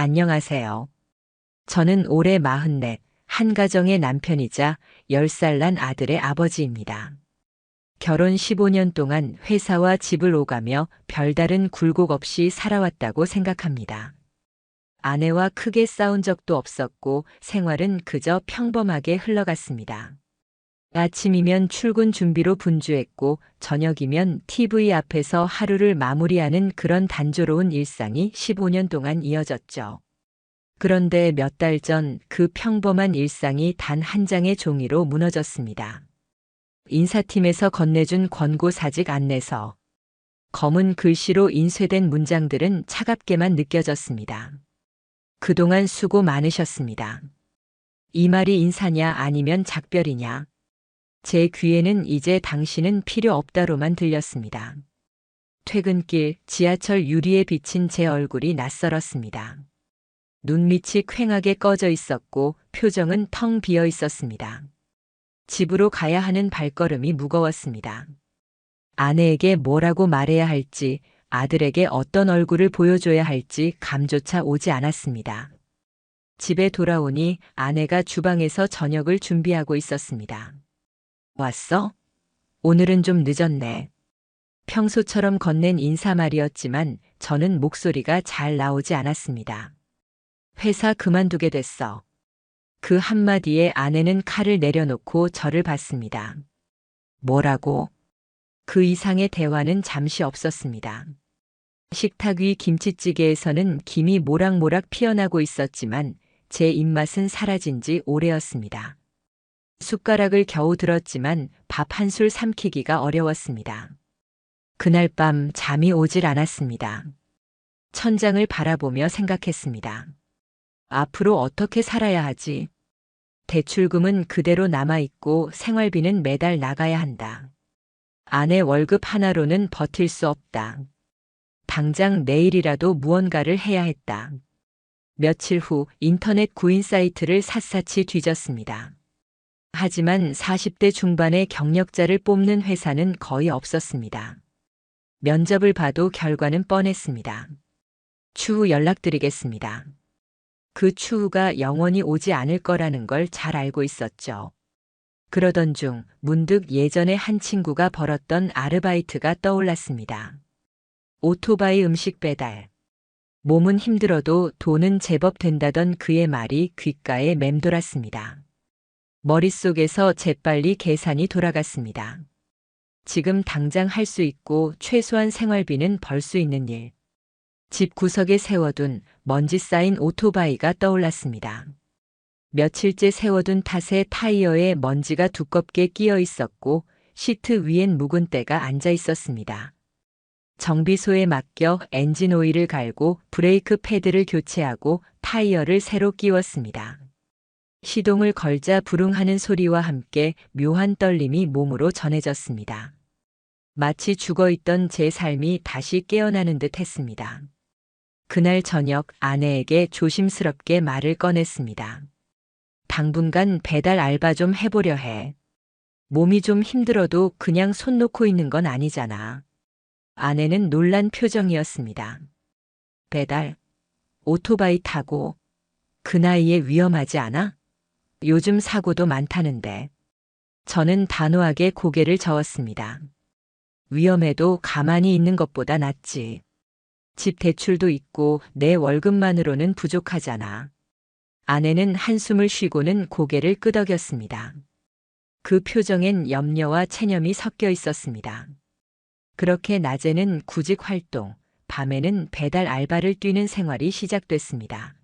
안녕하세요. 저는 올해 44, 한 가정의 남편이자 10살 난 아들의 아버지입니다. 결혼 15년 동안 회사와 집을 오가며 별다른 굴곡 없이 살아왔다고 생각합니다. 아내와 크게 싸운 적도 없었고 생활은 그저 평범하게 흘러갔습니다. 아침이면 출근 준비로 분주했고 저녁이면 TV 앞에서 하루를 마무리하는 그런 단조로운 일상이 15년 동안 이어졌죠. 그런데 몇 달 전 그 평범한 일상이 단 한 장의 종이로 무너졌습니다. 인사팀에서 건네준 권고사직 안내서. 검은 글씨로 인쇄된 문장들은 차갑게만 느껴졌습니다. 그동안 수고 많으셨습니다. 이 말이 인사냐 아니면 작별이냐. 제 귀에는 이제 당신은 필요 없다로만 들렸습니다. 퇴근길 지하철 유리에 비친 제 얼굴이 낯설었습니다. 눈밑이 퀭하게 꺼져 있었고 표정은 텅 비어 있었습니다. 집으로 가야 하는 발걸음이 무거웠습니다. 아내에게 뭐라고 말해야 할지, 아들에게 어떤 얼굴을 보여줘야 할지 감조차 오지 않았습니다. 집에 돌아오니 아내가 주방에서 저녁을 준비하고 있었습니다. 왔어? 오늘은 좀 늦었네. 평소처럼 건넨 인사말이었지만 저는 목소리가 잘 나오지 않았습니다. 회사 그만두게 됐어. 그 한마디에 아내는 칼을 내려놓고 저를 봤습니다. 뭐라고? 그 이상의 대화는 잠시 없었습니다. 식탁 위 김치찌개에서는 김이 모락모락 피어나고 있었지만 제 입맛은 사라진 지 오래였습니다. 숟가락을 겨우 들었지만 밥 한 술 삼키기가 어려웠습니다. 그날 밤 잠이 오질 않았습니다. 천장을 바라보며 생각했습니다. 앞으로 어떻게 살아야 하지? 대출금은 그대로 남아있고 생활비는 매달 나가야 한다. 아내 월급 하나로는 버틸 수 없다. 당장 내일이라도 무언가를 해야 했다. 며칠 후 인터넷 구인 사이트를 샅샅이 뒤졌습니다. 하지만 40대 중반의 경력자를 뽑는 회사는 거의 없었습니다. 면접을 봐도 결과는 뻔했습니다. 추후 연락드리겠습니다. 그 추후가 영원히 오지 않을 거라는 걸 잘 알고 있었죠. 그러던 중 문득 예전에 한 친구가 벌었던 아르바이트가 떠올랐습니다. 오토바이 음식 배달. 몸은 힘들어도 돈은 제법 된다던 그의 말이 귓가에 맴돌았습니다. 머릿속에서 재빨리 계산이 돌아갔습니다. 지금 당장 할 수 있고 최소한 생활비는 벌 수 있는 일. 집 구석에 세워둔 먼지 쌓인 오토바이가 떠올랐습니다. 며칠째 세워둔 탓에 타이어에 먼지가 두껍게 끼어 있었고 시트 위엔 묵은 때가 앉아 있었습니다. 정비소에 맡겨 엔진 오일을 갈고 브레이크 패드를 교체하고 타이어를 새로 끼웠습니다. 시동을 걸자 부릉하는 소리와 함께 묘한 떨림이 몸으로 전해졌습니다. 마치 죽어있던 제 삶이 다시 깨어나는 듯 했습니다. 그날 저녁 아내에게 조심스럽게 말을 꺼냈습니다. 당분간 배달 알바 좀 해보려 해. 몸이 좀 힘들어도 그냥 손 놓고 있는 건 아니잖아. 아내는 놀란 표정이었습니다. 배달? 오토바이 타고? 그 나이에 위험하지 않아? 요즘 사고도 많다는데. 저는 단호하게 고개를 저었습니다. 위험해도 가만히 있는 것보다 낫지. 집 대출도 있고 내 월급만으로는 부족하잖아. 아내는 한숨을 쉬고는 고개를 끄덕였습니다. 그 표정엔 염려와 체념이 섞여 있었습니다. 그렇게 낮에는 구직 활동, 밤에는 배달 알바를 뛰는 생활이 시작됐습니다.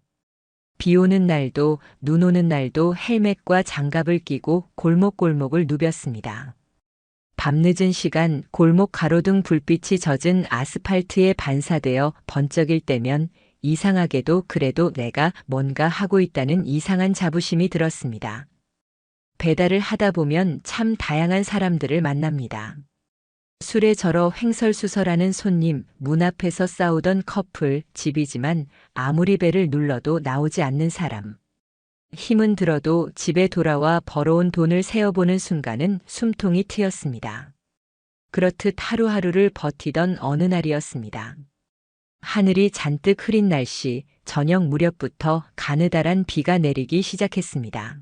비 오는 날도 눈 오는 날도 헬멧과 장갑을 끼고 골목골목을 누볐습니다. 밤늦은 시간 골목 가로등 불빛이 젖은 아스팔트에 반사되어 번쩍일 때면 이상하게도 그래도 내가 뭔가 하고 있다는 이상한 자부심이 들었습니다. 배달을 하다 보면 참 다양한 사람들을 만납니다. 술에 절어 횡설수설하는 손님, 문 앞에서 싸우던 커플, 집이지만 아무리 배를 눌러도 나오지 않는 사람. 힘은 들어도 집에 돌아와 벌어온 돈을 세어보는 순간은 숨통이 트였습니다. 그렇듯 하루하루를 버티던 어느 날이었습니다. 하늘이 잔뜩 흐린 날씨, 저녁 무렵부터 가느다란 비가 내리기 시작했습니다.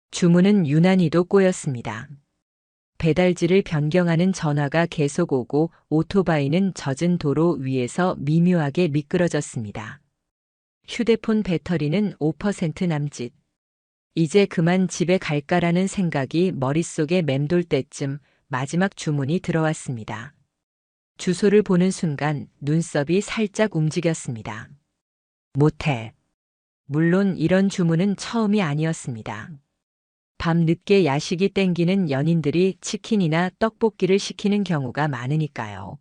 주문은 유난히도 꼬였습니다. 배달지를 변경하는 전화가 계속 오고 오토바이는 젖은 도로 위에서 미묘하게 미끄러졌습니다. 휴대폰 배터리는 5% 남짓. 이제 그만 집에 갈까라는 생각이 머릿속에 맴돌 때쯤 마지막 주문이 들어왔습니다. 주소를 보는 순간 눈썹이 살짝 움직였습니다. 모텔. 물론 이런 주문은 처음이 아니었습니다. 밤 늦게 야식이 땡기는 연인들이 치킨이나 떡볶이를 시키는 경우가 많으니까요.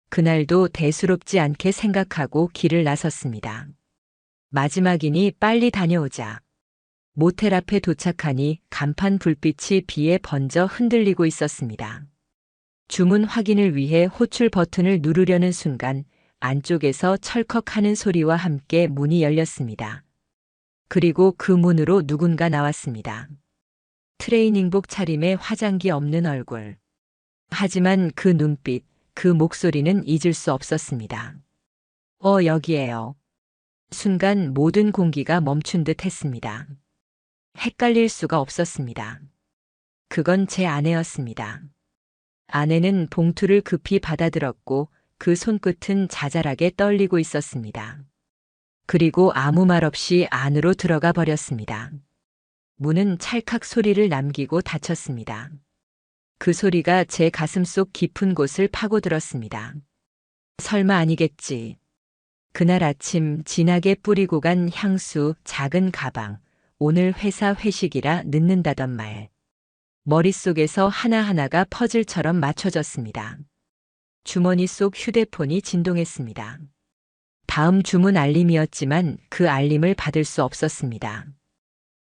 그날도 대수롭지 않게 생각하고 길을 나섰습니다. 마지막이니 빨리 다녀오자. 모텔 앞에 도착하니 간판 불빛이 비에 번져 흔들리고 있었습니다. 주문 확인을 위해 호출 버튼을 누르려는 순간 안쪽에서 철컥하는 소리와 함께 문이 열렸습니다. 그리고 그 문으로 누군가 나왔습니다. 트레이닝복 차림에 화장기 없는 얼굴. 하지만 그 눈빛, 그 목소리는 잊을 수 없었습니다. 여기에요. 순간 모든 공기가 멈춘 듯 했습니다. 헷갈릴 수가 없었습니다. 그건 제 아내였습니다. 아내는 봉투를 급히 받아들었고 그 손끝은 자잘하게 떨리고 있었습니다. 그리고 아무 말 없이 안으로 들어가 버렸습니다. 문은 찰칵 소리를 남기고 닫혔습니다. 그 소리가 제 가슴속 깊은 곳을 파고들었습니다. 설마 아니겠지. 그날 아침 진하게 뿌리고 간 향수, 작은 가방, 오늘 회사 회식이라 늦는다던 말. 머릿속에서 하나하나가 퍼즐처럼 맞춰졌습니다. 주머니 속 휴대폰이 진동했습니다. 다음 주문 알림이었지만 그 알림을 받을 수 없었습니다.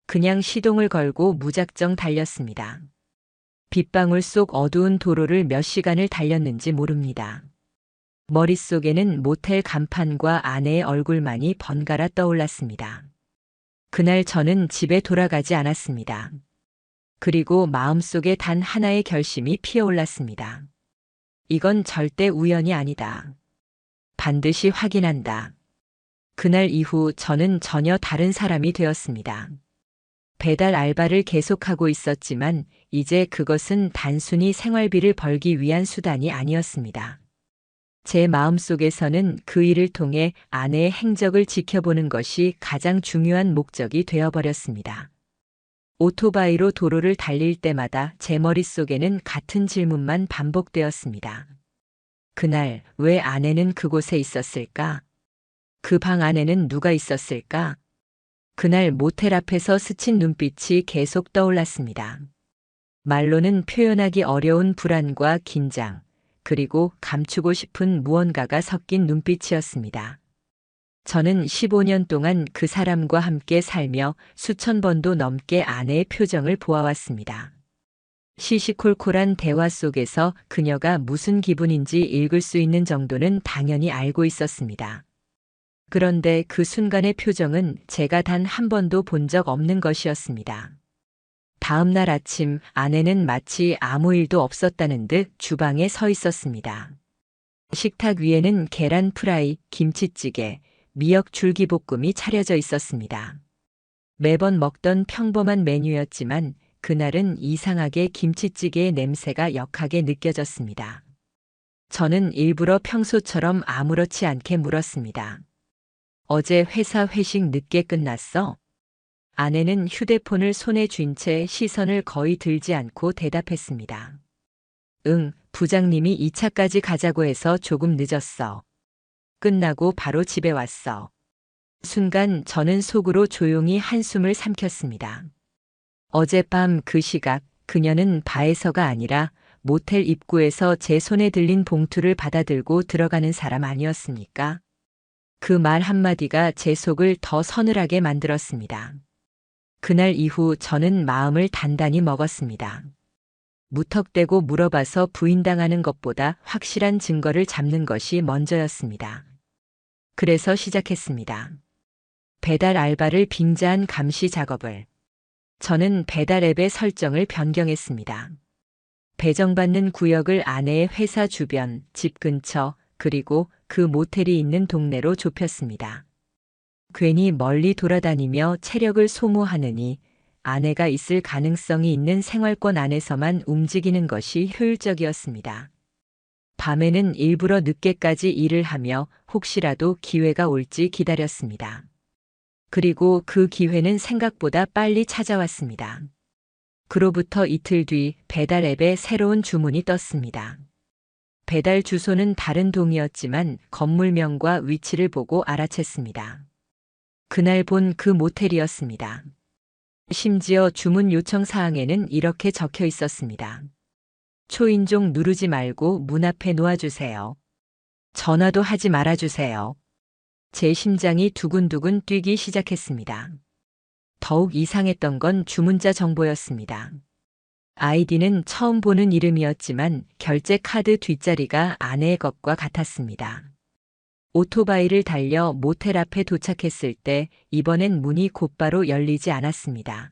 그냥 시동을 걸고 무작정 달렸습니다. 빗방울 속 어두운 도로를 몇 시간을 달렸는지 모릅니다. 머릿속에는 모텔 간판과 아내의 얼굴만이 번갈아 떠올랐습니다. 그날 저는 집에 돌아가지 않았습니다. 그리고 마음속에 단 하나의 결심이 피어올랐습니다. 이건 절대 우연이 아니다. 반드시 확인한다. 그날 이후 저는 전혀 다른 사람이 되었습니다. 배달 알바를 계속하고 있었지만 이제 그것은 단순히 생활비를 벌기 위한 수단이 아니었습니다. 제 마음속에서는 그 일을 통해 아내의 행적을 지켜보는 것이 가장 중요한 목적이 되어버렸습니다. 오토바이로 도로를 달릴 때마다 제 머릿속에는 같은 질문만 반복되었습니다. 그날 왜 아내는 그곳에 있었을까? 그 방 안에는 누가 있었을까? 그날 모텔 앞에서 스친 눈빛이 계속 떠올랐습니다. 말로는 표현하기 어려운 불안과 긴장, 그리고 감추고 싶은 무언가가 섞인 눈빛이었습니다. 저는 15년 동안 그 사람과 함께 살며 수천 번도 넘게 아내의 표정을 보아왔습니다. 시시콜콜한 대화 속에서 그녀가 무슨 기분인지 읽을 수 있는 정도는 당연히 알고 있었습니다. 그런데 그 순간의 표정은 제가 단 한 번도 본 적 없는 것이었습니다. 다음 날 아침 아내는 마치 아무 일도 없었다는 듯 주방에 서 있었습니다. 식탁 위에는 계란 프라이, 김치찌개, 미역 줄기볶음이 차려져 있었습니다. 매번 먹던 평범한 메뉴였지만 그날은 이상하게 김치찌개의 냄새가 역하게 느껴졌습니다. 저는 일부러 평소처럼 아무렇지 않게 물었습니다. 어제 회사 회식 늦게 끝났어? 아내는 휴대폰을 손에 쥔 채 시선을 거의 들지 않고 대답했습니다. 응, 부장님이 2차까지 가자고 해서 조금 늦었어. 끝나고 바로 집에 왔어. 순간 저는 속으로 조용히 한숨을 삼켰습니다. 어젯밤 그 시각 그녀는 바에서가 아니라 모텔 입구에서 제 손에 들린 봉투를 받아들고 들어가는 사람 아니었습니까? 그 말 한마디가 제 속을 더 서늘하게 만들었습니다. 그날 이후 저는 마음을 단단히 먹었습니다. 무턱대고 물어봐서 부인당하는 것보다 확실한 증거를 잡는 것이 먼저였습니다. 그래서 시작했습니다. 배달 알바를 빙자한 감시 작업을. 저는 배달 앱의 설정을 변경했습니다. 배정받는 구역을 아내의 회사 주변, 집 근처, 그리고 그 모텔이 있는 동네로 좁혔습니다. 괜히 멀리 돌아다니며 체력을 소모하느니 아내가 있을 가능성이 있는 생활권 안에서만 움직이는 것이 효율적이었습니다. 밤에는 일부러 늦게까지 일을 하며 혹시라도 기회가 올지 기다렸습니다. 그리고 그 기회는 생각보다 빨리 찾아왔습니다. 그로부터 이틀 뒤 배달 앱에 새로운 주문이 떴습니다. 배달 주소는 다른 동이었지만 건물명과 위치를 보고 알아챘습니다. 그날 본 그 모텔이었습니다. 심지어 주문 요청 사항에는 이렇게 적혀 있었습니다. 초인종 누르지 말고 문 앞에 놓아주세요. 전화도 하지 말아주세요. 제 심장이 두근두근 뛰기 시작했습니다. 더욱 이상했던 건 주문자 정보였습니다. 아이디는 처음 보는 이름이었지만 결제 카드 뒷자리가 아내의 것과 같았습니다. 오토바이를 달려 모텔 앞에 도착했을 때 이번엔 문이 곧바로 열리지 않았습니다.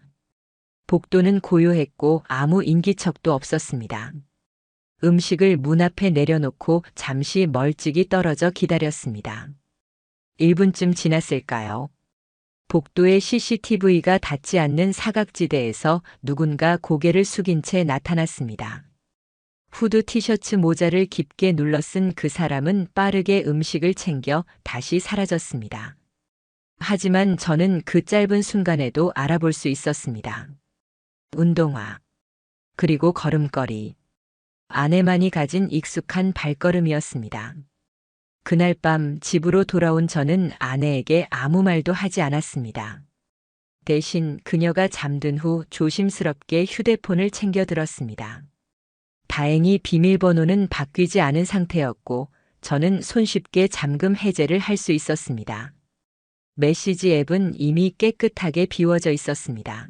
복도는 고요했고 아무 인기척도 없었습니다. 음식을 문 앞에 내려놓고 잠시 멀찍이 떨어져 기다렸습니다. 1분쯤 지났을까요? 복도의 CCTV가 닿지 않는 사각지대에서 누군가 고개를 숙인 채 나타났습니다. 후드 티셔츠 모자를 깊게 눌러 쓴 그 사람은 빠르게 음식을 챙겨 다시 사라졌습니다. 하지만 저는 그 짧은 순간에도 알아볼 수 있었습니다. 운동화, 그리고 걸음걸이. 아내만이 가진 익숙한 발걸음이었습니다. 그날 밤 집으로 돌아온 저는 아내에게 아무 말도 하지 않았습니다. 대신 그녀가 잠든 후 조심스럽게 휴대폰을 챙겨 들었습니다. 다행히 비밀번호는 바뀌지 않은 상태였고 저는 손쉽게 잠금 해제를 할 수 있었습니다. 메시지 앱은 이미 깨끗하게 비워져 있었습니다.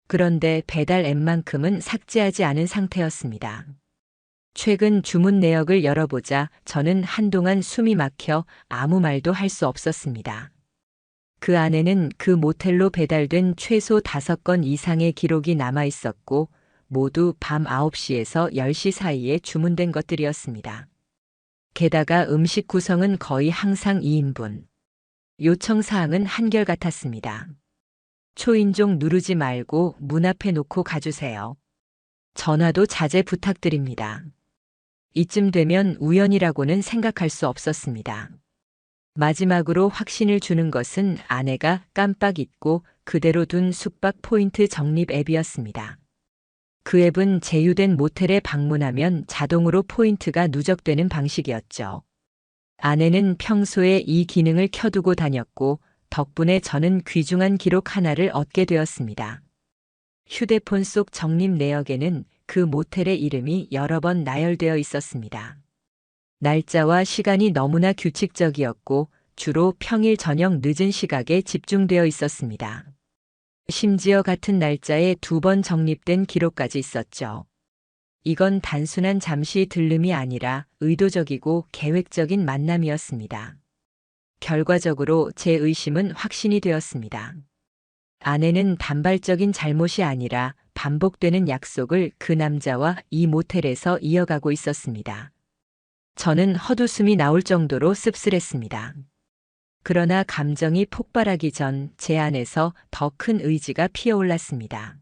그런데 배달 앱만큼은 삭제하지 않은 상태였습니다. 최근 주문 내역을 열어보자 저는 한동안 숨이 막혀 아무 말도 할 수 없었습니다. 그 안에는 그 모텔로 배달된 최소 5건 이상의 기록이 남아 있었고 모두 밤 9시에서 10시 사이에 주문된 것들이었습니다. 게다가 음식 구성은 거의 항상 2인분. 요청 사항은 한결같았습니다. 초인종 누르지 말고 문 앞에 놓고 가주세요. 전화도 자제 부탁드립니다. 이쯤 되면 우연이라고는 생각할 수 없었습니다. 마지막으로 확신을 주는 것은 아내가 깜빡 잊고 그대로 둔 숙박 포인트 적립 앱이었습니다. 그 앱은 제휴된 모텔에 방문하면 자동으로 포인트가 누적되는 방식이었죠. 아내는 평소에 이 기능을 켜두고 다녔고 덕분에 저는 귀중한 기록 하나를 얻게 되었습니다. 휴대폰 속 적립 내역에는 그 모텔의 이름이 여러 번 나열되어 있었습니다. 날짜와 시간이 너무나 규칙적이었고 주로 평일 저녁 늦은 시각에 집중되어 있었습니다. 심지어 같은 날짜에 2번 적립된 기록까지 있었죠. 이건 단순한 잠시 들름이 아니라 의도적이고 계획적인 만남이었습니다. 결과적으로 제 의심은 확신이 되었습니다. 아내는 단발적인 잘못이 아니라 반복되는 약속을 그 남자와 이 모텔에서 이어가고 있었습니다. 저는 헛웃음이 나올 정도로 씁쓸했습니다. 그러나 감정이 폭발하기 전 제 안에서 더 큰 의지가 피어올랐습니다.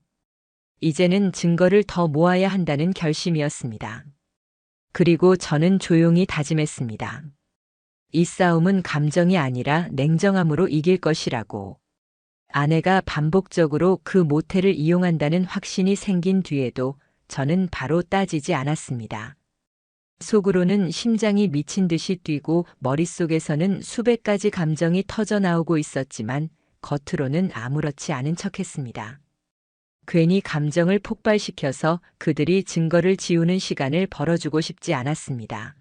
이제는 증거를 더 모아야 한다는 결심이었습니다. 그리고 저는 조용히 다짐했습니다. 이 싸움은 감정이 아니라 냉정함으로 이길 것이라고. 아내가 반복적으로 그 모텔을 이용한다는 확신이 생긴 뒤에도 저는 바로 따지지 않았습니다. 속으로는 심장이 미친 듯이 뛰고 머릿속에서는 수백 가지 감정이 터져 나오고 있었지만 겉으로는 아무렇지 않은 척했습니다. 괜히 감정을 폭발시켜서 그들이 증거를 지우는 시간을 벌어주고 싶지 않았습니다.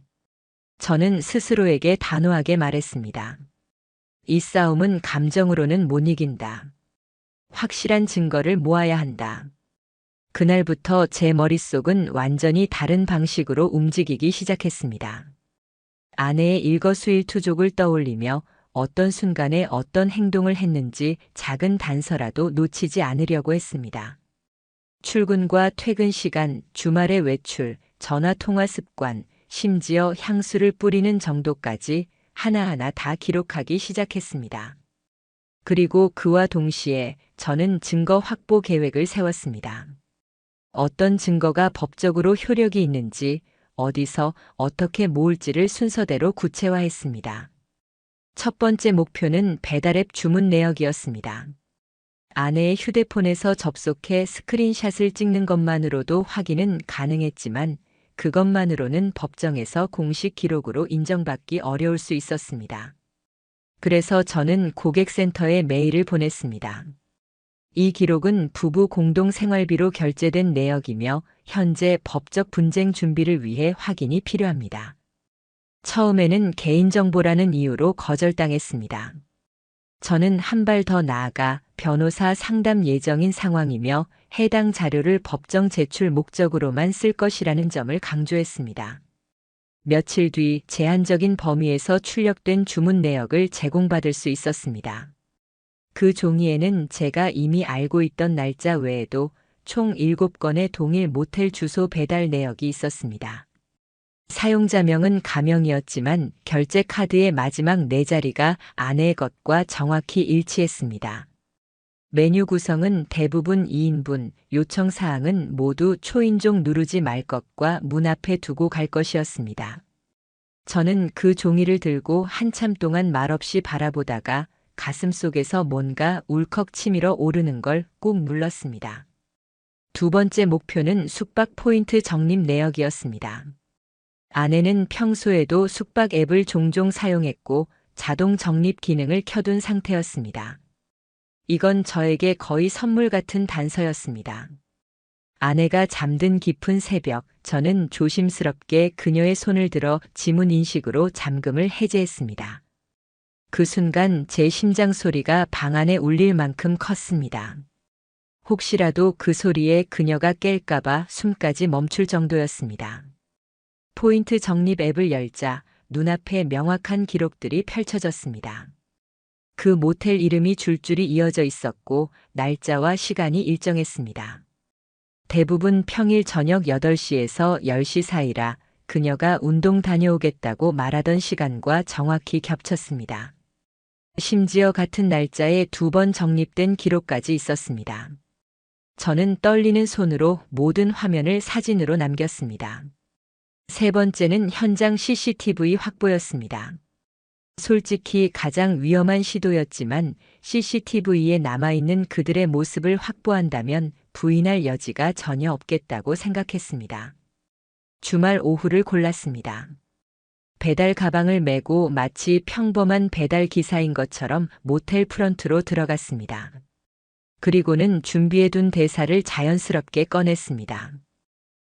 저는 스스로에게 단호하게 말했습니다. 이 싸움은 감정으로는 못 이긴다. 확실한 증거를 모아야 한다. 그날부터 제 머릿속은 완전히 다른 방식으로 움직이기 시작했습니다. 아내의 일거수일투족을 떠올리며 어떤 순간에 어떤 행동을 했는지 작은 단서라도 놓치지 않으려고 했습니다. 출근과 퇴근 시간, 주말의 외출, 전화통화 습관, 심지어 향수를 뿌리는 정도까지 하나하나 다 기록하기 시작했습니다. 그리고 그와 동시에 저는 증거 확보 계획을 세웠습니다. 어떤 증거가 법적으로 효력이 있는지, 어디서 어떻게 모을지를 순서대로 구체화했습니다. 첫 번째 목표는 배달앱 주문 내역이었습니다. 아내의 휴대폰에서 접속해 스크린샷을 찍는 것만으로도 확인은 가능했지만 그것만으로는 법정에서 공식 기록으로 인정받기 어려울 수 있었습니다. 그래서 저는 고객센터에 메일을 보냈습니다. 이 기록은 부부 공동 생활비로 결제된 내역이며 현재 법적 분쟁 준비를 위해 확인이 필요합니다. 처음에는 개인정보라는 이유로 거절당했습니다. 저는 한 발 더 나아가 변호사 상담 예정인 상황이며 해당 자료를 법정 제출 목적으로만 쓸 것이라는 점을 강조했습니다. 며칠 뒤 제한적인 범위에서 출력된 주문 내역을 제공받을 수 있었습니다. 그 종이에는 제가 이미 알고 있던 날짜 외에도 총 7건의 동일 모텔 주소 배달 내역이 있었습니다. 사용자명은 가명이었지만 결제 카드의 마지막 4자리가 아내의 것과 정확히 일치했습니다. 메뉴 구성은 대부분 2인분, 요청 사항은 모두 초인종 누르지 말 것과 문 앞에 두고 갈 것이었습니다. 저는 그 종이를 들고 한참 동안 말없이 바라보다가 가슴속에서 뭔가 울컥 치밀어 오르는 걸 꾹 눌렀습니다. 두 번째 목표는 숙박 포인트 적립 내역이었습니다. 아내는 평소에도 숙박 앱을 종종 사용했고 자동 적립 기능을 켜둔 상태였습니다. 이건 저에게 거의 선물 같은 단서였습니다. 아내가 잠든 깊은 새벽, 저는 조심스럽게 그녀의 손을 들어 지문 인식으로 잠금을 해제했습니다. 그 순간 제 심장 소리가 방 안에 울릴 만큼 컸습니다. 혹시라도 그 소리에 그녀가 깰까봐 숨까지 멈출 정도였습니다. 포인트 적립 앱을 열자 눈앞에 명확한 기록들이 펼쳐졌습니다. 그 모텔 이름이 줄줄이 이어져 있었고 날짜와 시간이 일정했습니다. 대부분 평일 저녁 8시에서 10시 사이라 그녀가 운동 다녀오겠다고 말하던 시간과 정확히 겹쳤습니다. 심지어 같은 날짜에 2번 적립된 기록까지 있었습니다. 저는 떨리는 손으로 모든 화면을 사진으로 남겼습니다. 세 번째는 현장 CCTV 확보였습니다. 솔직히 가장 위험한 시도였지만 CCTV에 남아있는 그들의 모습을 확보한다면 부인할 여지가 전혀 없겠다고 생각했습니다. 주말 오후를 골랐습니다. 배달 가방을 메고 마치 평범한 배달 기사인 것처럼 모텔 프런트로 들어갔습니다. 그리고는 준비해둔 대사를 자연스럽게 꺼냈습니다.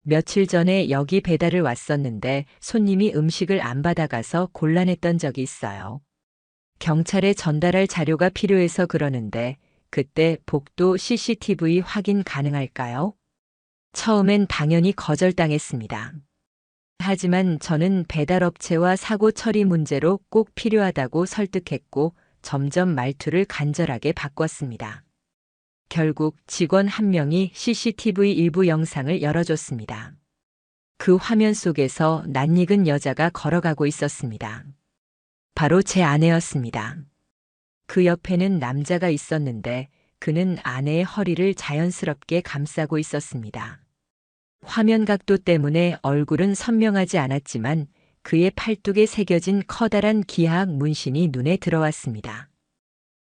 며칠 전에 여기 배달을 왔었는데 손님이 음식을 안 받아가서 곤란했던 적이 있어요. 경찰에 전달할 자료가 필요해서 그러는데 그때 복도 CCTV 확인 가능할까요? 처음엔 당연히 거절당했습니다. 하지만 저는 배달업체와 사고 처리 문제로 꼭 필요하다고 설득했고 점점 말투를 간절하게 바꿨습니다. 결국 직원 한 명이 CCTV 일부 영상을 열어줬습니다. 그 화면 속에서 낯익은 여자가 걸어가고 있었습니다. 바로 제 아내였습니다. 그 옆에는 남자가 있었는데 그는 아내의 허리를 자연스럽게 감싸고 있었습니다. 화면 각도 때문에 얼굴은 선명하지 않았지만 그의 팔뚝에 새겨진 커다란 기하학 문신이 눈에 들어왔습니다.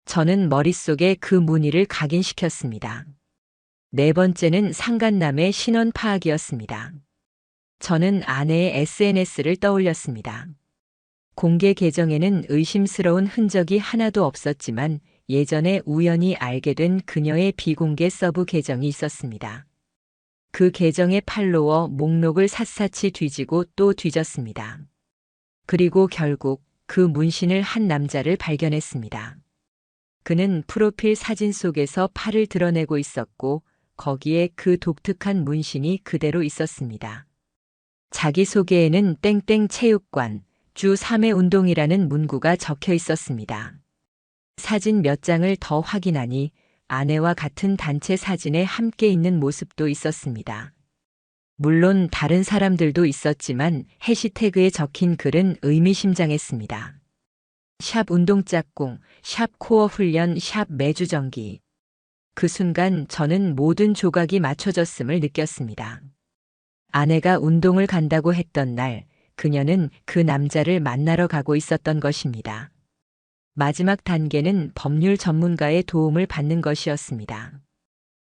저는 머릿속에 그 무늬를 각인시켰습니다. 네 번째는 상간남의 신원 파악이었습니다. 저는 아내의 SNS를 떠올렸습니다. 공개 계정에는 의심스러운 흔적이 하나도 없었지만 예전에 우연히 알게 된 그녀의 비공개 서브 계정이 있었습니다. 그 계정의 팔로워 목록을 샅샅이 뒤지고 또 뒤졌습니다. 그리고 결국 그 문신을 한 남자를 발견했습니다. 그는 프로필 사진 속에서 팔을 드러내고 있었고 거기에 그 독특한 문신이 그대로 있었습니다. 자기소개에는 땡땡 체육관, 주 3회 운동이라는 문구가 적혀 있었습니다. 사진 몇 장을 더 확인하니 아내와 같은 단체 사진에 함께 있는 모습도 있었습니다. 물론 다른 사람들도 있었지만 해시태그에 적힌 글은 의미심장했습니다. 샵 운동짝꿍, 샵 코어 훈련, 샵 매주정기. 그 순간 저는 모든 조각이 맞춰졌음을 느꼈습니다. 아내가 운동을 간다고 했던 날, 그녀는 그 남자를 만나러 가고 있었던 것입니다. 마지막 단계는 법률 전문가의 도움을 받는 것이었습니다.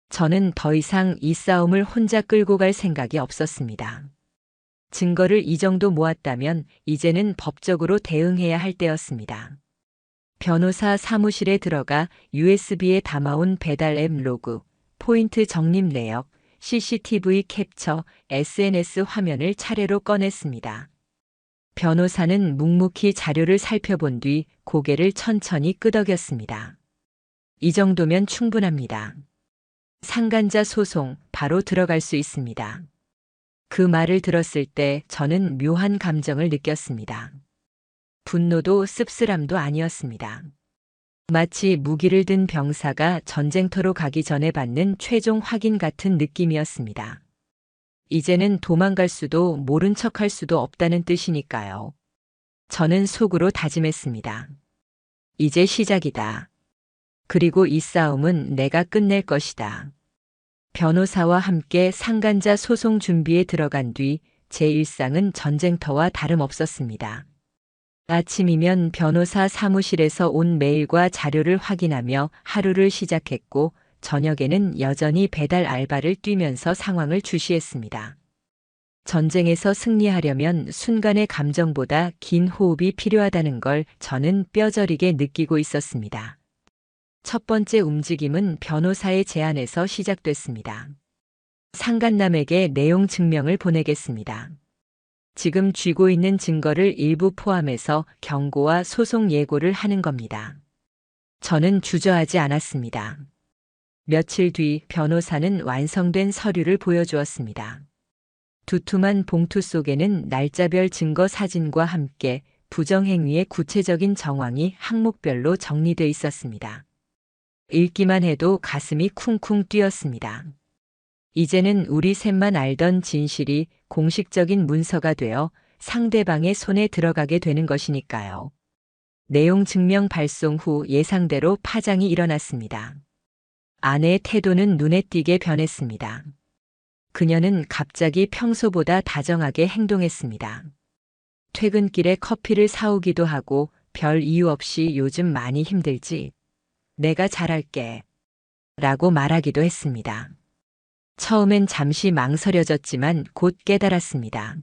저는 더 이상 이 싸움을 혼자 끌고 갈 생각이 없었습니다. 증거를 이 정도 모았다면 이제는 법적으로 대응해야 할 때였습니다. 변호사 사무실에 들어가 USB에 담아온 배달 앱 로그, 포인트 적립 내역, CCTV 캡처, SNS 화면을 차례로 꺼냈습니다. 변호사는 묵묵히 자료를 살펴본 뒤 고개를 천천히 끄덕였습니다. 이 정도면 충분합니다. 상간자 소송 바로 들어갈 수 있습니다. 그 말을 들었을 때 저는 묘한 감정을 느꼈습니다. 분노도 씁쓸함도 아니었습니다. 마치 무기를 든 병사가 전쟁터로 가기 전에 받는 최종 확인 같은 느낌이었습니다. 이제는 도망갈 수도 모른 척할 수도 없다는 뜻이니까요. 저는 속으로 다짐했습니다. 이제 시작이다. 그리고 이 싸움은 내가 끝낼 것이다. 변호사와 함께 상간자 소송 준비에 들어간 뒤 제 일상은 전쟁터와 다름없었습니다. 아침이면 변호사 사무실에서 온 메일과 자료를 확인하며 하루를 시작했고, 저녁에는 여전히 배달 알바를 뛰면서 상황을 주시했습니다. 전쟁에서 승리하려면 순간의 감정보다 긴 호흡이 필요하다는 걸 저는 뼈저리게 느끼고 있었습니다. 첫 번째 움직임은 변호사의 제안에서 시작됐습니다. 상간남에게 내용 증명을 보내겠습니다. 지금 쥐고 있는 증거를 일부 포함해서 경고와 소송 예고를 하는 겁니다. 저는 주저하지 않았습니다. 며칠 뒤 변호사는 완성된 서류를 보여주었습니다. 두툼한 봉투 속에는 날짜별 증거 사진과 함께 부정행위의 구체적인 정황이 항목별로 정리돼 있었습니다. 읽기만 해도 가슴이 쿵쿵 뛰었습니다. 이제는 우리 셋만 알던 진실이 공식적인 문서가 되어 상대방의 손에 들어가게 되는 것이니까요. 내용 증명 발송 후 예상대로 파장이 일어났습니다. 아내의 태도는 눈에 띄게 변했습니다. 그녀는 갑자기 평소보다 다정하게 행동했습니다. 퇴근길에 커피를 사오기도 하고 별 이유 없이 요즘 많이 힘들지? 내가 잘할게. 라고 말하기도 했습니다. 처음엔 잠시 망설여졌지만 곧 깨달았습니다.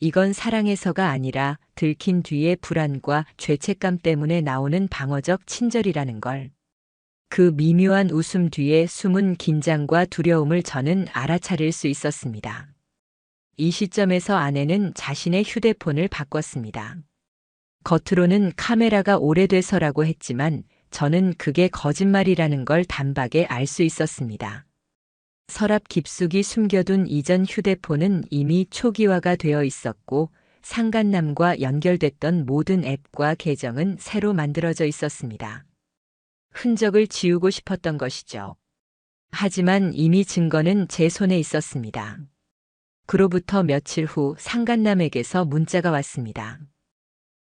이건 사랑해서가 아니라 들킨 뒤의 불안과 죄책감 때문에 나오는 방어적 친절이라는 걸. 그 미묘한 웃음 뒤에 숨은 긴장과 두려움을 저는 알아차릴 수 있었습니다. 이 시점에서 아내는 자신의 휴대폰을 바꿨습니다. 겉으로는 카메라가 오래돼서라고 했지만 저는 그게 거짓말이라는 걸 단박에 알 수 있었습니다. 서랍 깊숙이 숨겨둔 이전 휴대폰은 이미 초기화가 되어 있었고 상간남과 연결됐던 모든 앱과 계정은 새로 만들어져 있었습니다. 흔적을 지우고 싶었던 것이죠. 하지만 이미 증거는 제 손에 있었습니다. 그로부터 며칠 후 상간남에게서 문자가 왔습니다.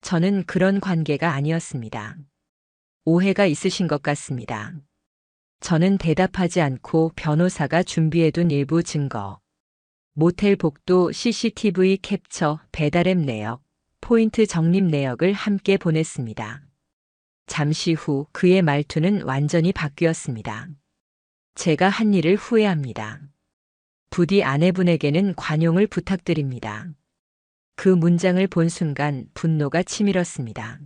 저는 그런 관계가 아니었습니다. 오해가 있으신 것 같습니다. 저는 대답하지 않고 변호사가 준비해둔 일부 증거, 모텔 복도 CCTV 캡처, 배달앱 내역, 포인트 적립 내역을 함께 보냈습니다. 잠시 후 그의 말투는 완전히 바뀌었습니다. 제가 한 일을 후회합니다. 부디 아내분에게는 관용을 부탁드립니다. 그 문장을 본 순간 분노가 치밀었습니다.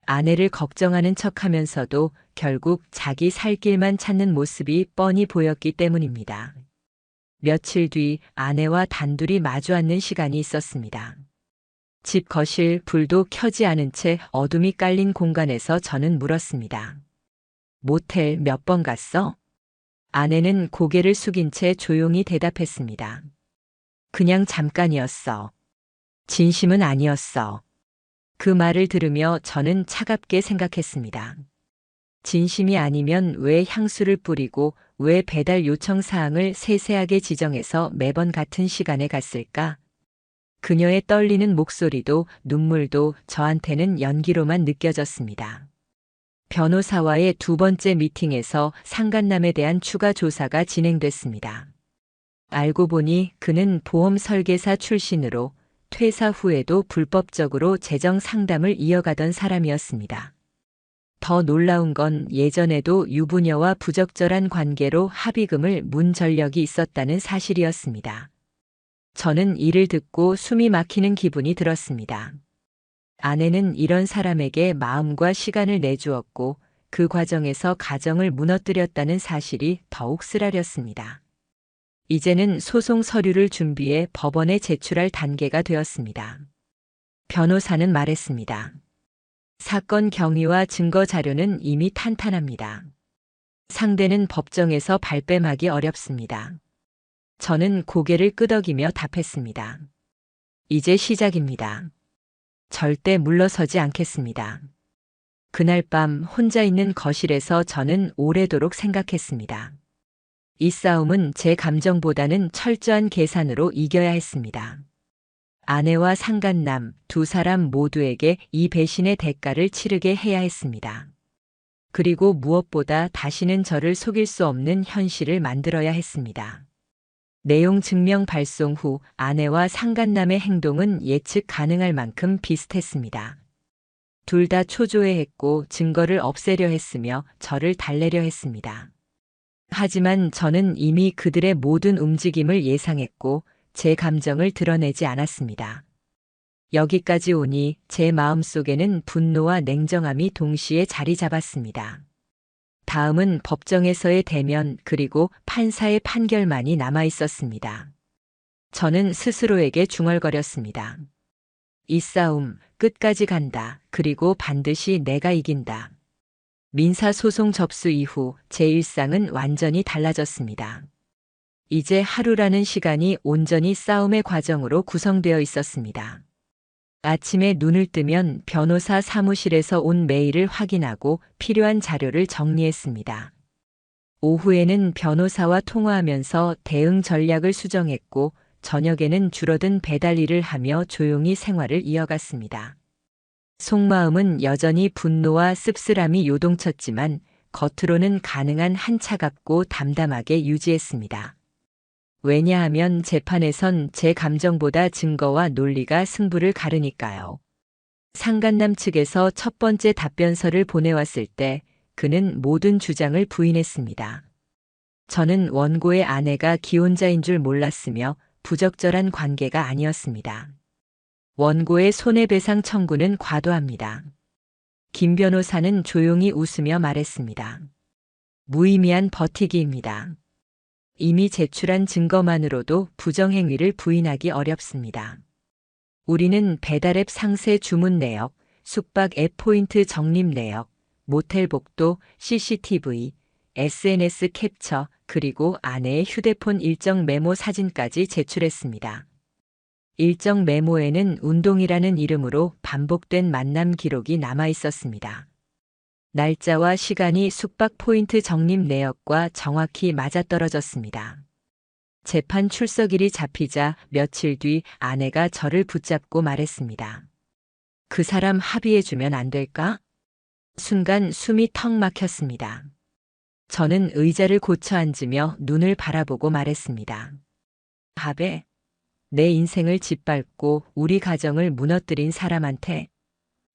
아내를 걱정하는 척하면서도 결국 자기 살 길만 찾는 모습이 뻔히 보였기 때문입니다. 며칠 뒤 아내와 단둘이 마주 앉는 시간이 있었습니다. 집 거실 불도 켜지 않은 채 어둠이 깔린 공간에서 저는 물었습니다. 모텔 몇 번 갔어? 아내는 고개를 숙인 채 조용히 대답했습니다. 그냥 잠깐이었어. 진심은 아니었어. 그 말을 들으며 저는 차갑게 생각했습니다. 진심이 아니면 왜 향수를 뿌리고 왜 배달 요청 사항을 세세하게 지정해서 매번 같은 시간에 갔을까? 그녀의 떨리는 목소리도 눈물도 저한테는 연기로만 느껴졌습니다. 변호사와의 두 번째 미팅에서 상간남에 대한 추가 조사가 진행됐습니다. 알고 보니 그는 보험 설계사 출신으로 퇴사 후에도 불법적으로 재정 상담을 이어가던 사람이었습니다. 더 놀라운 건 예전에도 유부녀와 부적절한 관계로 합의금을 문 전력이 있었다는 사실이었습니다. 저는 이를 듣고 숨이 막히는 기분이 들었습니다. 아내는 이런 사람에게 마음과 시간을 내주었고 그 과정에서 가정을 무너뜨렸다는 사실이 더욱 쓰라렸습니다. 이제는 소송 서류를 준비해 법원에 제출할 단계가 되었습니다. 변호사는 말했습니다. 사건 경위와 증거 자료는 이미 탄탄합니다. 상대는 법정에서 발뺌하기 어렵습니다. 저는 고개를 끄덕이며 답했습니다. 이제 시작입니다. 절대 물러서지 않겠습니다. 그날 밤 혼자 있는 거실에서 저는 오래도록 생각했습니다. 이 싸움은 제 감정보다는 철저한 계산으로 이겨야 했습니다. 아내와 상간남 두 사람 모두에게 이 배신의 대가를 치르게 해야 했습니다. 그리고 무엇보다 다시는 저를 속일 수 없는 현실을 만들어야 했습니다. 내용 증명 발송 후 아내와 상간남의 행동은 예측 가능할 만큼 비슷했습니다. 둘 다 초조해했고 증거를 없애려 했으며 저를 달래려 했습니다. 하지만 저는 이미 그들의 모든 움직임을 예상했고 제 감정을 드러내지 않았습니다. 여기까지 오니 제 마음속에는 분노와 냉정함이 동시에 자리 잡았습니다. 다음은 법정에서의 대면 그리고 판사의 판결만이 남아 있었습니다. 저는 스스로에게 중얼거렸습니다. 이 싸움 끝까지 간다. 그리고 반드시 내가 이긴다. 민사소송 접수 이후 제 일상은 완전히 달라졌습니다. 이제 하루라는 시간이 온전히 싸움의 과정으로 구성되어 있었습니다. 아침에 눈을 뜨면 변호사 사무실에서 온 메일을 확인하고 필요한 자료를 정리했습니다. 오후에는 변호사와 통화하면서 대응 전략을 수정했고 저녁에는 줄어든 배달 일을 하며 조용히 생활을 이어갔습니다. 속마음은 여전히 분노와 씁쓸함이 요동쳤지만 겉으로는 가능한 한 차갑고 담담하게 유지했습니다. 왜냐하면 재판에선 제 감정보다 증거와 논리가 승부를 가르니까요. 상간남 측에서 첫 번째 답변서를 보내왔을 때 그는 모든 주장을 부인했습니다. 저는 원고의 아내가 기혼자인 줄 몰랐으며 부적절한 관계가 아니었습니다. 원고의 손해배상 청구는 과도합니다. 김 변호사는 조용히 웃으며 말했습니다. 무의미한 버티기입니다. 이미 제출한 증거만으로도 부정행위를 부인하기 어렵습니다. 우리는 배달앱 상세 주문 내역, 숙박 앱 포인트 적립 내역, 모텔 복도, CCTV, SNS 캡처, 그리고 아내의 휴대폰 일정 메모 사진까지 제출했습니다. 일정 메모에는 운동이라는 이름으로 반복된 만남 기록이 남아 있었습니다. 날짜와 시간이 숙박 포인트 적립 내역과 정확히 맞아떨어졌습니다. 재판 출석일이 잡히자 며칠 뒤 아내가 저를 붙잡고 말했습니다. 그 사람 합의해주면 안 될까? 순간 숨이 턱 막혔습니다. 저는 의자를 고쳐 앉으며 눈을 바라보고 말했습니다. 합의? 내 인생을 짓밟고 우리 가정을 무너뜨린 사람한테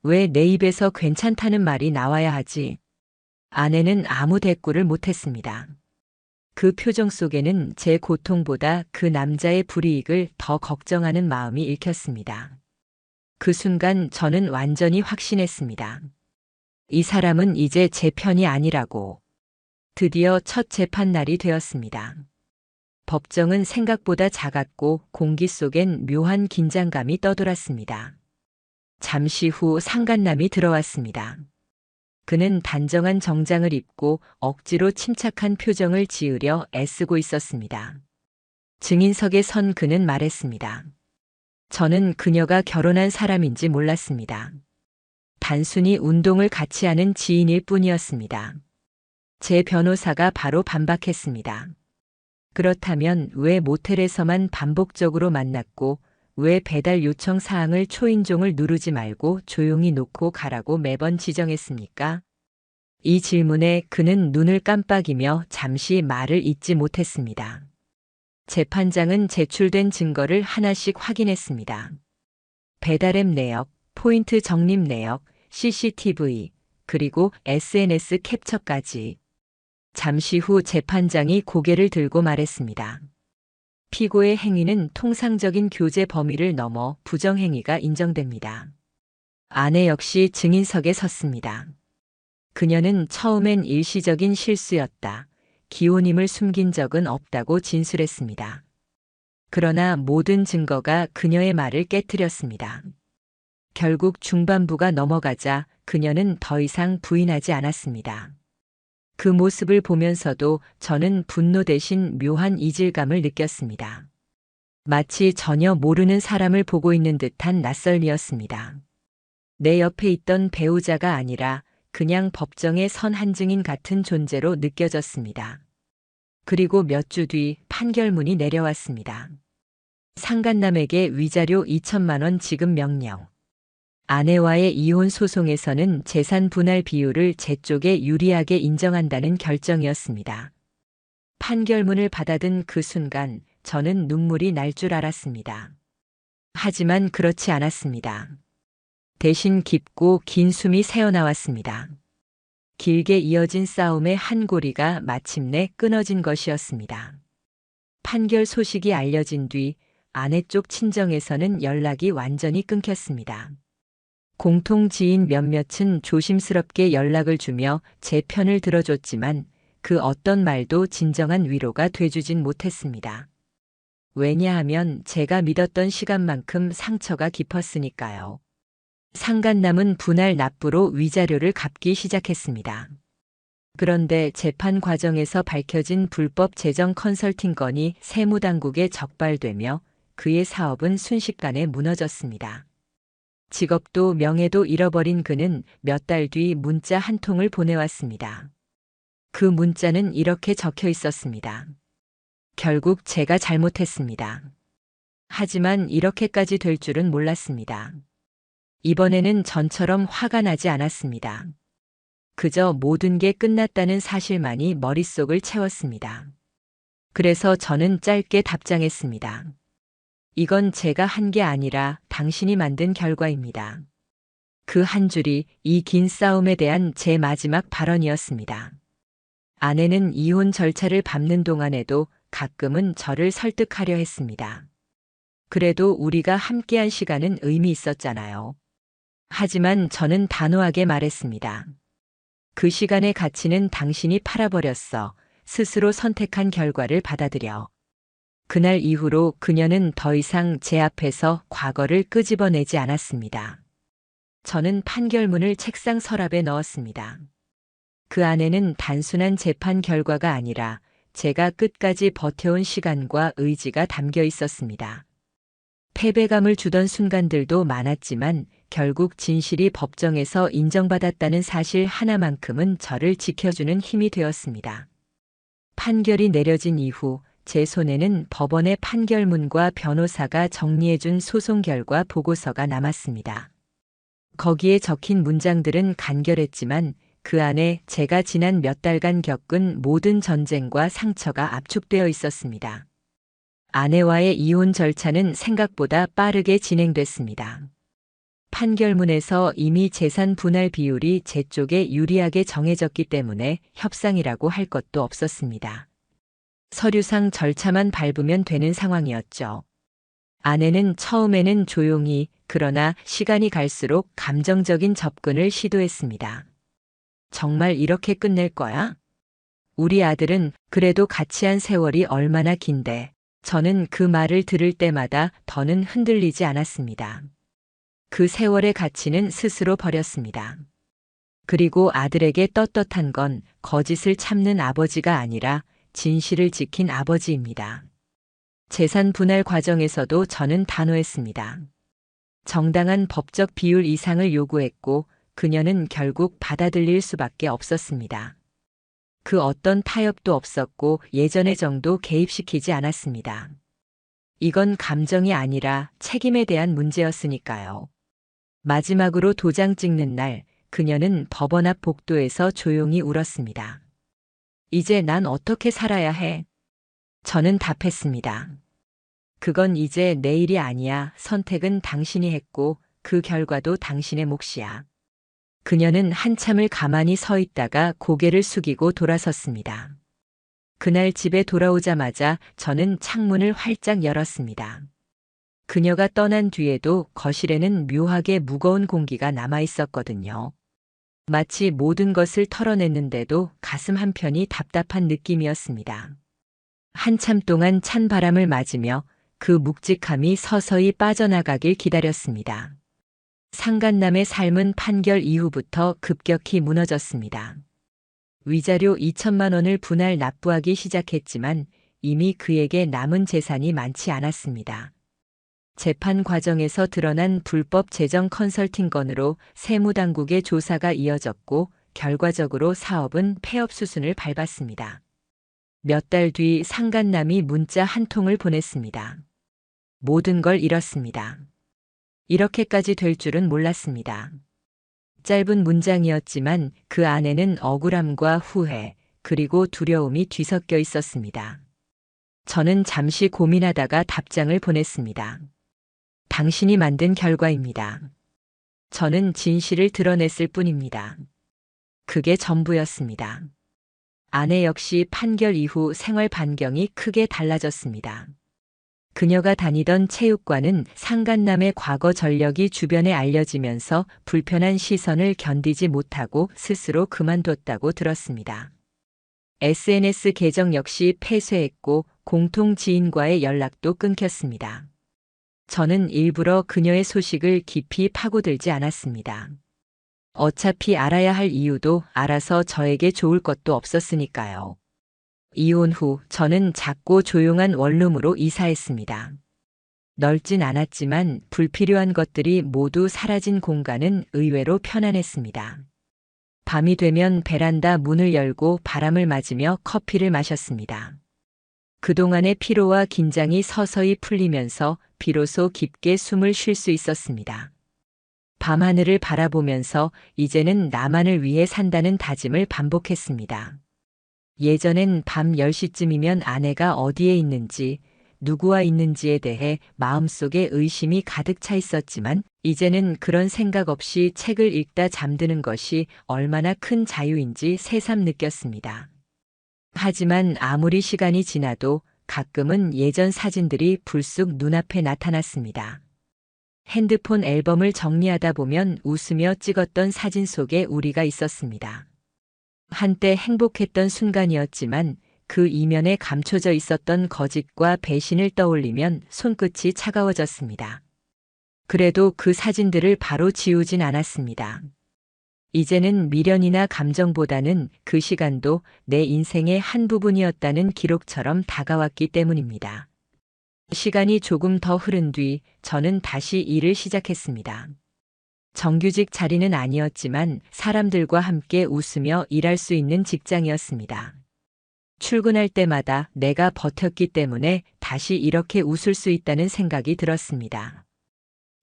왜 내 입에서 괜찮다는 말이 나와야 하지? 아내는 아무 대꾸를 못했습니다. 그 표정 속에는 제 고통보다 그 남자의 불이익을 더 걱정하는 마음이 읽혔습니다. 그 순간 저는 완전히 확신했습니다. 이 사람은 이제 제 편이 아니라고. 드디어 첫 재판 날이 되었습니다. 법정은 생각보다 작았고 공기 속엔 묘한 긴장감이 떠돌았습니다. 잠시 후 상간남이 들어왔습니다. 그는 단정한 정장을 입고 억지로 침착한 표정을 지으려 애쓰고 있었습니다. 증인석에 선 그는 말했습니다. 저는 그녀가 결혼한 사람인지 몰랐습니다. 단순히 운동을 같이 하는 지인일 뿐이었습니다. 제 변호사가 바로 반박했습니다. 그렇다면 왜 모텔에서만 반복적으로 만났고 왜 배달 요청 사항을 초인종을 누르지 말고 조용히 놓고 가라고 매번 지정했습니까? 이 질문에 그는 눈을 깜빡이며 잠시 말을 잇지 못했습니다. 재판장은 제출된 증거를 하나씩 확인했습니다. 배달앱 내역, 포인트 적립 내역, CCTV, 그리고 SNS 캡처까지. 잠시 후 재판장이 고개를 들고 말했습니다. 피고의 행위는 통상적인 교제 범위를 넘어 부정행위가 인정됩니다. 아내 역시 증인석에 섰습니다. 그녀는 처음엔 일시적인 실수였다. 기혼임을 숨긴 적은 없다고 진술했습니다. 그러나 모든 증거가 그녀의 말을 깨트렸습니다. 결국 중반부가 넘어가자 그녀는 더 이상 부인하지 않았습니다. 그 모습을 보면서도 저는 분노 대신 묘한 이질감을 느꼈습니다. 마치 전혀 모르는 사람을 보고 있는 듯한 낯설미였습니다. 내 옆에 있던 배우자가 아니라 그냥 법정에 선 한 증인 같은 존재로 느껴졌습니다. 그리고 몇 주 뒤 판결문이 내려왔습니다. 상간남에게 위자료 2천만 원 지급 명령. 아내와의 이혼 소송에서는 재산 분할 비율을 제 쪽에 유리하게 인정한다는 결정이었습니다. 판결문을 받아든 그 순간 저는 눈물이 날 줄 알았습니다. 하지만 그렇지 않았습니다. 대신 깊고 긴 숨이 새어나왔습니다. 길게 이어진 싸움의 한 고리가 마침내 끊어진 것이었습니다. 판결 소식이 알려진 뒤 아내 쪽 친정에서는 연락이 완전히 끊겼습니다. 공통 지인 몇몇은 조심스럽게 연락을 주며 제 편을 들어줬지만 그 어떤 말도 진정한 위로가 돼주진 못했습니다. 왜냐하면 제가 믿었던 시간만큼 상처가 깊었으니까요. 상간남은 분할 납부로 위자료를 갚기 시작했습니다. 그런데 재판 과정에서 밝혀진 불법 재정 컨설팅 건이 세무당국에 적발되며 그의 사업은 순식간에 무너졌습니다. 직업도 명예도 잃어버린 그는 몇 달 뒤 문자 한 통을 보내왔습니다. 그 문자는 이렇게 적혀 있었습니다. 결국 제가 잘못했습니다. 하지만 이렇게까지 될 줄은 몰랐습니다. 이번에는 전처럼 화가 나지 않았습니다. 그저 모든 게 끝났다는 사실만이 머릿속을 채웠습니다. 그래서 저는 짧게 답장했습니다. 이건 제가 한 게 아니라 당신이 만든 결과입니다. 그 한 줄이 이 긴 싸움에 대한 제 마지막 발언이었습니다. 아내는 이혼 절차를 밟는 동안에도 가끔은 저를 설득하려 했습니다. 그래도 우리가 함께한 시간은 의미 있었잖아요. 하지만 저는 단호하게 말했습니다. 그 시간의 가치는 당신이 팔아버렸어. 스스로 선택한 결과를 받아들여. 그날 이후로 그녀는 더 이상 제 앞에서 과거를 끄집어내지 않았습니다. 저는 판결문을 책상 서랍에 넣었습니다. 그 안에는 단순한 재판 결과가 아니라 제가 끝까지 버텨온 시간과 의지가 담겨 있었습니다. 패배감을 주던 순간들도 많았지만 결국 진실이 법정에서 인정받았다는 사실 하나만큼은 저를 지켜주는 힘이 되었습니다. 판결이 내려진 이후 제 손에는 법원의 판결문과 변호사가 정리해준 소송 결과 보고서가 남았습니다. 거기에 적힌 문장들은 간결했지만 그 안에 제가 지난 몇 달간 겪은 모든 전쟁과 상처가 압축되어 있었습니다. 아내와의 이혼 절차는 생각보다 빠르게 진행됐습니다. 판결문에서 이미 재산 분할 비율이 제 쪽에 유리하게 정해졌기 때문에 협상이라고 할 것도 없었습니다. 서류상 절차만 밟으면 되는 상황이었죠. 아내는 처음에는 조용히 그러나 시간이 갈수록 감정적인 접근을 시도했습니다. 정말 이렇게 끝낼 거야? 우리 아들은 그래도 같이 한 세월이 얼마나 긴데. 저는 그 말을 들을 때마다 더는 흔들리지 않았습니다. 그 세월의 가치는 스스로 버렸습니다. 그리고 아들에게 떳떳한 건 거짓을 참는 아버지가 아니라 진실을 지킨 아버지입니다. 재산 분할 과정에서도 저는 단호했습니다. 정당한 법적 비율 이상을 요구했고 그녀는 결국 받아들일 수밖에 없었습니다. 그 어떤 타협도 없었고 예전의 정도 개입시키지 않았습니다. 이건 감정이 아니라 책임에 대한 문제였으니까요. 마지막으로 도장 찍는 날, 그녀는 법원 앞 복도에서 조용히 울었습니다. 이제 난 어떻게 살아야 해? 저는 답했습니다. 그건 이제 내 일이 아니야. 선택은 당신이 했고 그 결과도 당신의 몫이야. 그녀는 한참을 가만히 서 있다가 고개를 숙이고 돌아섰습니다. 그날 집에 돌아오자마자 저는 창문을 활짝 열었습니다. 그녀가 떠난 뒤에도 거실에는 묘하게 무거운 공기가 남아 있었거든요. 마치 모든 것을 털어냈는데도 가슴 한편이 답답한 느낌이었습니다. 한참 동안 찬 바람을 맞으며 그 묵직함이 서서히 빠져나가길 기다렸습니다. 상간남의 삶은 판결 이후부터 급격히 무너졌습니다. 위자료 2천만 원을 분할 납부하기 시작했지만 이미 그에게 남은 재산이 많지 않았습니다. 재판 과정에서 드러난 불법 재정 컨설팅 건으로 세무당국의 조사가 이어졌고 결과적으로 사업은 폐업 수순을 밟았습니다. 몇 달 뒤 상간남이 문자 한 통을 보냈습니다. 모든 걸 잃었습니다. 이렇게까지 될 줄은 몰랐습니다. 짧은 문장이었지만 그 안에는 억울함과 후회, 그리고 두려움이 뒤섞여 있었습니다. 저는 잠시 고민하다가 답장을 보냈습니다. 당신이 만든 결과입니다. 저는 진실을 드러냈을 뿐입니다. 그게 전부였습니다. 아내 역시 판결 이후 생활 반경이 크게 달라졌습니다. 그녀가 다니던 체육관은 상간남의 과거 전력이 주변에 알려지면서 불편한 시선을 견디지 못하고 스스로 그만뒀다고 들었습니다. SNS 계정 역시 폐쇄했고 공통 지인과의 연락도 끊겼습니다. 저는 일부러 그녀의 소식을 깊이 파고들지 않았습니다. 어차피 알아야 할 이유도 알아서 저에게 좋을 것도 없었으니까요. 이혼 후 저는 작고 조용한 원룸으로 이사했습니다. 넓진 않았지만 불필요한 것들이 모두 사라진 공간은 의외로 편안했습니다. 밤이 되면 베란다 문을 열고 바람을 맞으며 커피를 마셨습니다. 그동안의 피로와 긴장이 서서히 풀리면서 비로소 깊게 숨을 쉴 수 있었습니다. 밤하늘을 바라보면서 이제는 나만을 위해 산다는 다짐을 반복했습니다. 예전엔 밤 10시쯤이면 아내가 어디에 있는지, 누구와 있는지에 대해 마음속에 의심이 가득 차 있었지만 이제는 그런 생각 없이 책을 읽다 잠드는 것이 얼마나 큰 자유인지 새삼 느꼈습니다. 하지만 아무리 시간이 지나도 가끔은 예전 사진들이 불쑥 눈앞에 나타났습니다. 핸드폰 앨범을 정리하다 보면 웃으며 찍었던 사진 속에 우리가 있었습니다. 한때 행복했던 순간이었지만 그 이면에 감춰져 있었던 거짓과 배신을 떠올리면 손끝이 차가워졌습니다. 그래도 그 사진들을 바로 지우진 않았습니다. 이제는 미련이나 감정보다는 그 시간도 내 인생의 한 부분이었다는 기록처럼 다가왔기 때문입니다. 시간이 조금 더 흐른 뒤 저는 다시 일을 시작했습니다. 정규직 자리는 아니었지만 사람들과 함께 웃으며 일할 수 있는 직장이었습니다. 출근할 때마다 내가 버텼기 때문에 다시 이렇게 웃을 수 있다는 생각이 들었습니다.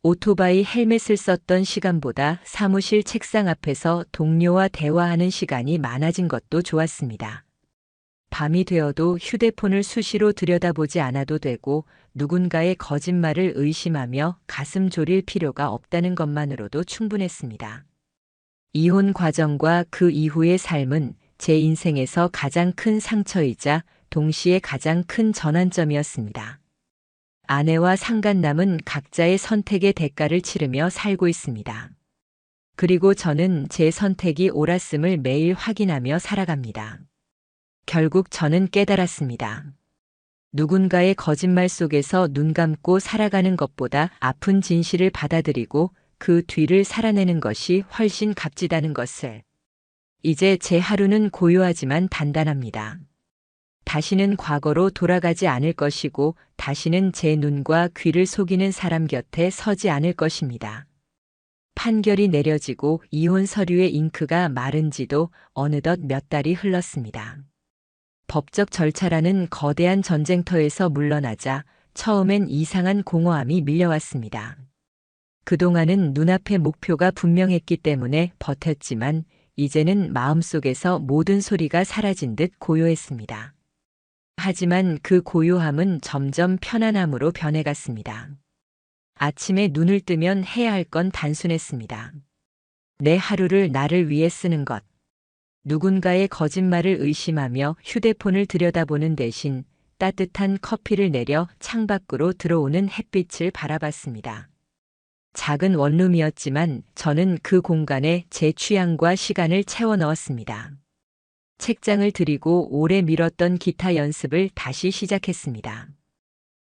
오토바이 헬멧을 썼던 시간보다 사무실 책상 앞에서 동료와 대화하는 시간이 많아진 것도 좋았습니다. 밤이 되어도 휴대폰을 수시로 들여다보지 않아도 되고 누군가의 거짓말을 의심하며 가슴 졸일 필요가 없다는 것만으로도 충분했습니다. 이혼 과정과 그 이후의 삶은 제 인생에서 가장 큰 상처이자 동시에 가장 큰 전환점이었습니다. 아내와 상간남은 각자의 선택의 대가를 치르며 살고 있습니다. 그리고 저는 제 선택이 옳았음을 매일 확인하며 살아갑니다. 결국 저는 깨달았습니다. 누군가의 거짓말 속에서 눈 감고 살아가는 것보다 아픈 진실을 받아들이고 그 뒤를 살아내는 것이 훨씬 값지다는 것을. 이제 제 하루는 고요하지만 단단합니다. 다시는 과거로 돌아가지 않을 것이고 다시는 제 눈과 귀를 속이는 사람 곁에 서지 않을 것입니다. 판결이 내려지고 이혼 서류의 잉크가 마른 지도 어느덧 몇 달이 흘렀습니다. 법적 절차라는 거대한 전쟁터에서 물러나자 처음엔 이상한 공허함이 밀려왔습니다. 그동안은 눈앞의 목표가 분명했기 때문에 버텼지만 이제는 마음속에서 모든 소리가 사라진 듯 고요했습니다. 하지만 그 고요함은 점점 편안함으로 변해갔습니다. 아침에 눈을 뜨면 해야 할 건 단순했습니다. 내 하루를 나를 위해 쓰는 것. 누군가의 거짓말을 의심하며 휴대폰을 들여다보는 대신 따뜻한 커피를 내려 창밖으로 들어오는 햇빛을 바라봤습니다. 작은 원룸이었지만 저는 그 공간에 제 취향과 시간을 채워 넣었습니다. 책장을 들이고 오래 미뤘던 기타 연습을 다시 시작했습니다.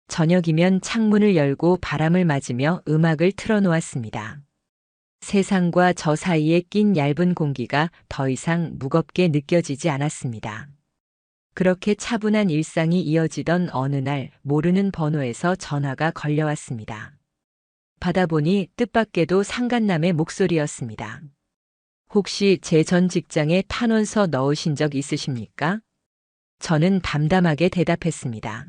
저녁이면 창문을 열고 바람을 맞으며 음악을 틀어놓았습니다. 세상과 저 사이에 낀 얇은 공기가 더 이상 무겁게 느껴지지 않았습니다. 그렇게 차분한 일상이 이어지던 어느 날 모르는 번호에서 전화가 걸려왔습니다. 받아보니 뜻밖에도 상간남의 목소리였습니다. 혹시 제 전 직장에 탄원서 넣으신 적 있으십니까? 저는 담담하게 대답했습니다.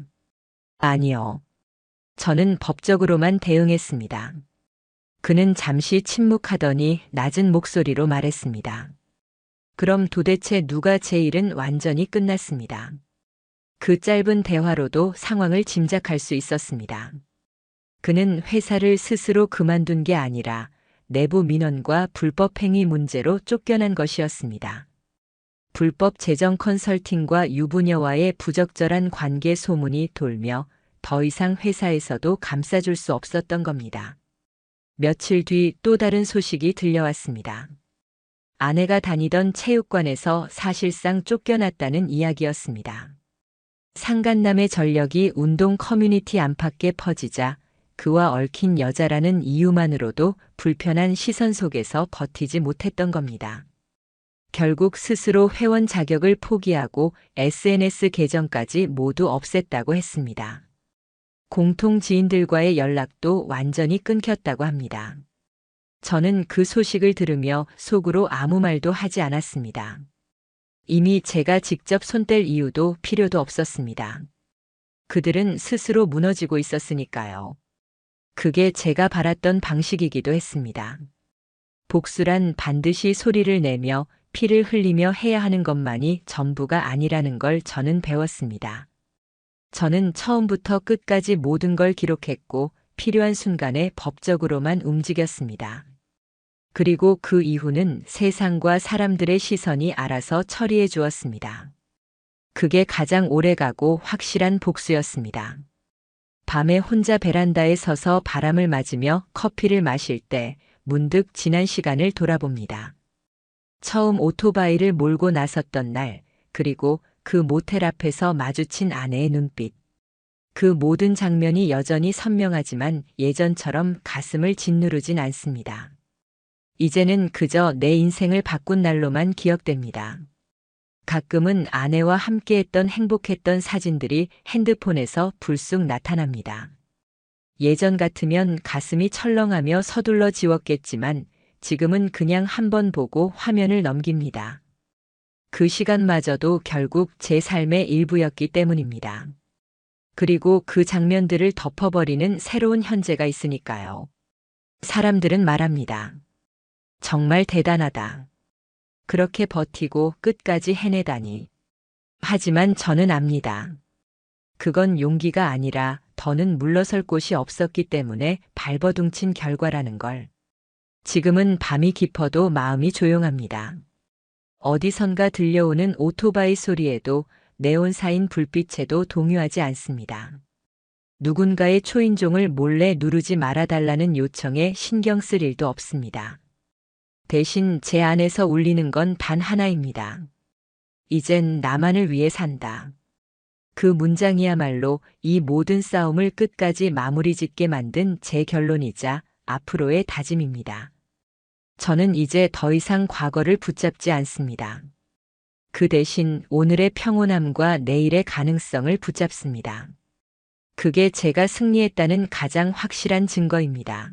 아니요. 저는 법적으로만 대응했습니다. 그는 잠시 침묵하더니 낮은 목소리로 말했습니다. 그럼 도대체 누가 제 일은 완전히 끝났습니다. 그 짧은 대화로도 상황을 짐작할 수 있었습니다. 그는 회사를 스스로 그만둔 게 아니라 내부 민원과 불법 행위 문제로 쫓겨난 것이었습니다. 불법 재정 컨설팅과 유부녀와의 부적절한 관계 소문이 돌며 더 이상 회사에서도 감싸줄 수 없었던 겁니다. 며칠 뒤 또 다른 소식이 들려왔습니다. 아내가 다니던 체육관에서 사실상 쫓겨났다는 이야기였습니다. 상간남의 전력이 운동 커뮤니티 안팎에 퍼지자 그와 얽힌 여자라는 이유만으로도 불편한 시선 속에서 버티지 못했던 겁니다. 결국 스스로 회원 자격을 포기하고 SNS 계정까지 모두 없앴다고 했습니다. 공통 지인들과의 연락도 완전히 끊겼다고 합니다. 저는 그 소식을 들으며 속으로 아무 말도 하지 않았습니다. 이미 제가 직접 손댈 이유도 필요도 없었습니다. 그들은 스스로 무너지고 있었으니까요. 그게 제가 바랐던 방식이기도 했습니다. 복수란 반드시 소리를 내며 피를 흘리며 해야 하는 것만이 전부가 아니라는 걸 저는 배웠습니다. 저는 처음부터 끝까지 모든 걸 기록했고 필요한 순간에 법적으로만 움직였습니다. 그리고 그 이후는 세상과 사람들의 시선이 알아서 처리해 주었습니다. 그게 가장 오래가고 확실한 복수였습니다. 밤에 혼자 베란다에 서서 바람을 맞으며 커피를 마실 때 문득 지난 시간을 돌아봅니다. 처음 오토바이를 몰고 나섰던 날, 그리고 그 모텔 앞에서 마주친 아내의 눈빛. 그 모든 장면이 여전히 선명하지만 예전처럼 가슴을 짓누르진 않습니다. 이제는 그저 내 인생을 바꾼 날로만 기억됩니다. 가끔은 아내와 함께했던 행복했던 사진들이 핸드폰에서 불쑥 나타납니다. 예전 같으면 가슴이 철렁하며 서둘러 지웠겠지만 지금은 그냥 한번 보고 화면을 넘깁니다. 그 시간마저도 결국 제 삶의 일부였기 때문입니다. 그리고 그 장면들을 덮어버리는 새로운 현재가 있으니까요. 사람들은 말합니다. 정말 대단하다. 그렇게 버티고 끝까지 해내다니. 하지만 저는 압니다. 그건 용기가 아니라 더는 물러설 곳이 없었기 때문에 발버둥친 결과라는 걸. 지금은 밤이 깊어도 마음이 조용합니다. 어디선가 들려오는 오토바이 소리에도 네온사인 불빛에도 동요하지 않습니다. 누군가의 초인종을 몰래 누르지 말아달라는 요청에 신경 쓸 일도 없습니다. 대신 제 안에서 울리는 건 단 하나입니다. 이젠 나만을 위해 산다. 그 문장이야말로 이 모든 싸움을 끝까지 마무리 짓게 만든 제 결론이자 앞으로의 다짐입니다. 저는 이제 더 이상 과거를 붙잡지 않습니다. 그 대신 오늘의 평온함과 내일의 가능성을 붙잡습니다. 그게 제가 승리했다는 가장 확실한 증거입니다.